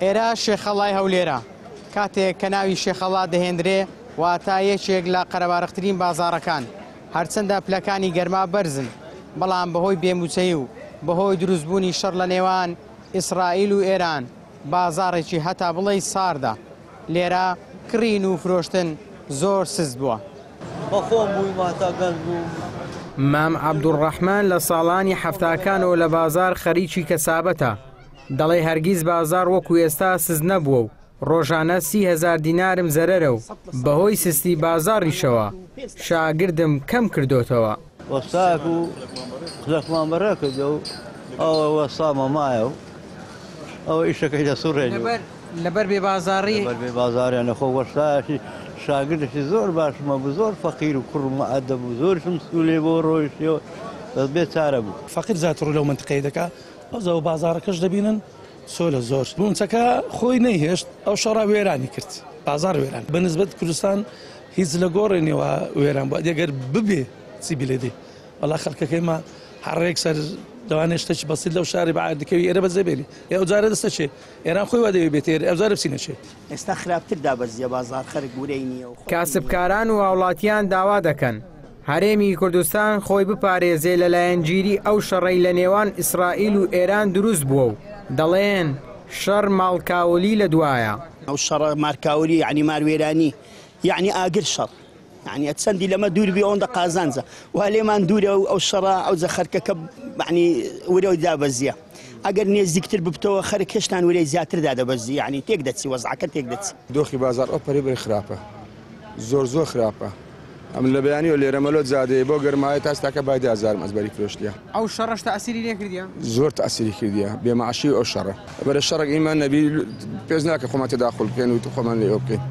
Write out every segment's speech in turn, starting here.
ئێرە شێخەڵای هەولێرە کاتێک کە ناوی شێخەڵا دەهێنرێ واتە یەکێک لە قەرەبارەخترین بازاڕەکان هەرچەندە پلەکانی گەرما بەرزن بەڵام بەهۆی بێموچەی و بەهۆی دروستبوونی شەڕ لە نێوان ئیسرائیل و ئێران بازاڕێکی هەتا بڵێ ساردە لێرە کڕین و فرۆشتن زۆر سست بووە. بەخۆم بووی ماتاگەل بوو. مام عەبدوڕەحمان لە ساڵانی هەفتاکانەوە لە بازار خەریکی کەسابەتە دەڵێ هەرگیز بازار وەکو ئێستا سست نەبووە و ڕۆژانە 30,000 دینارم زەرەرە و بەهۆی سستی بازاڕیشەوە شاگردم کەم کردوتەوە. وەستاک و خلەکمان بەڕێ کردە و ئەوە وەستامە مایە و ئەوە ئیشەکەی لە سوڕێ لەبەر بێ بازاڕی بێ بازاریانە خۆ وەستایشی شاگردێکی زۆر باشمە بوو زۆر فەقیر و کوڕ مەعەدە بوو زۆرشم سولێ بۆ ڕۆیشتەوە بێ چارە بوو. فەقیر زیاتر لەو منتقەی دەکا ئەو زەوە بازاڕەکەش دەبینن سۆلە زۆر بوونچەکە خۆی نەیهێشت ئەو شەڕا وێرانی کرد بازار وێران بەنسبەت کوردستان هیچ لە گۆڕێنەوە وێران بووە دەگەر ببێ چی بلێدێ وەڵا خەڵکەکەیمە هەڕێک سەر دەوانێت شتێکی بەسیط لەو شاری بەعادەکەوی ئێرە بەزەبێنی ئێوە جارە دەستە چێ ئێران خۆی وا دەوێت بێت ئەو جارە بچینە چێ ئێستا خراپتر دابەزیە بازار خەرک گورەی نییە. کاسبکاران و هاوڵاتیان داوا دەکەن هەرێمی کوردستان خۆی بپارێزێ لەلایەن گیری ئەو شەڕەی لە نێوان ئیسرائیل و ئێران دروست بووە و دەڵێن شەڕ ماڵکاولی لە دوایە. ئەو شەڕە مارکاولی یعنی ماروێرانی یعنی ئاگر شەڕ یعنی چەندی لەمە دوور بێ ئەوەندە قازانجە و لێمان دوورە و ئەو شەڕە ئەو زەخەرکەکە ینی وەرەوە دابەزیە ئەگەر نێزیکتر ببتەوە خەرک هێشتان وەرەی زیاتر دادەبەزی یعنی تێک دەچی وەزعەکە تێک دەچی. دۆخی بازار ئەو پەری بەری خراپە زۆر خراپە ئەم لە بەیانی و لێرەمەلۆ زادەیە بۆ گەرمایە تاستاکە بای 10,000 ئەزبەری فرۆشتیە ئەو شەڕەش تەئسیری لێ کردیە زۆر تەئسیری کردیە بێمەعاشی ئەو شەڕە بەرە شەڕێک ئیمان نەبی پێز ناکە خۆمان تێداخڵ بکەین و خۆمان لێ ئەو بکەین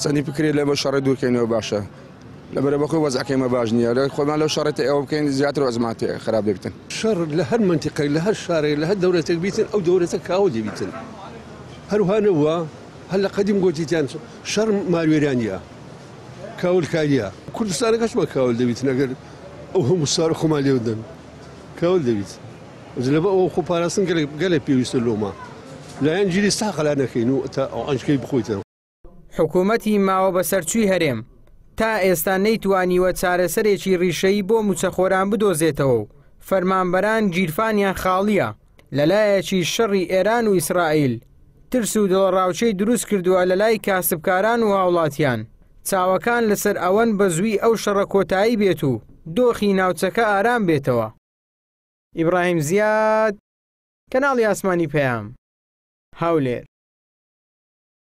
چەندی بکرێت لە بۆ شەڕی دوورکەینەوە باشە لەبەرە بەخۆی وەزعەکەیمە باش نییە لە خۆمان لەو شەڕێت ئێوە بکەین زیاتر وەزماتی خراپ دەبێتن. شەڕ لە هەر منتیقەی لە هەر شارێک لە هەر دەورەتێک بیتن ئەو دەورەتە کاوە دەبیتن هەروهانەوە هەر لە قەدیم گۆتیتیان شەڕ ماروێرانیە کاولکاریە کوردستانەکەشمە کاول دەبیتن ئەگەر ئەو هەموو ساڕ خۆمان لێودەن کاول دەبیت لەبە ئەو خۆ پاراستن گەلێک پێویستە لۆمە لایەن گیری ساقەلا نەکەین و تا ئەو ئەنجکەی بخۆیتەوە. حکوومەتی ماوە بەسەرچووی هەرێم تا ئێستا نەیتوانیوە چارەسەرێکی ڕیشەیی بۆ موچەخۆران بدۆزێتەوە و فەرمانبەران گیرفانیان خاڵیە لەلایەکی شەڕی ئێران و ئیسرائیل ترس و دڵڕاوچەی دروست کردووە لە لای کاسبکاران و هاوڵاتیان چاوەکان لەسەر ئەوەن بە زووی ئەو شەڕە کۆتایی بێت و دۆخی ناوچەکە ئارام بێتەوە. ئیبراهیم زیاد کەناڵی ئاسمانی پەیام هەولێر.